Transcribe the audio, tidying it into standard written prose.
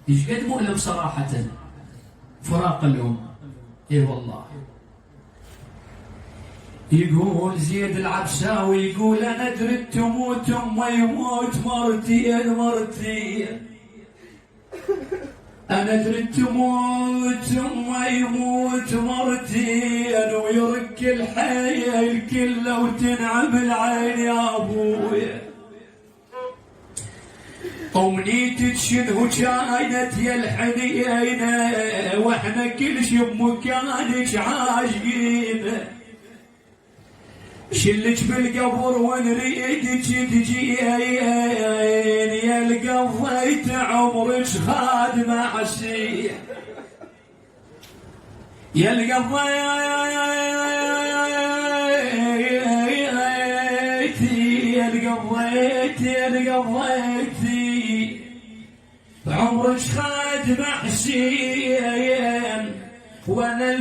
ايش قد مؤلم صراحة فراق الأم. اي والله. يقول زيد العبساوي يقول انا درت تموت امي يموت مرتين مرتين، انا درت تموت امي يموت مرتين، ويرك الحياة الكل وتنعم العين يا ابويا. أمنيتك شنو كانت يا الحنينة، واحنا كل شي بمكانك عاشقين، شلك بالقبر ونريدك تجين، يا القضيت عمرك خادمة عسير، يا القضيتي عمرك خادمة حسين، وانا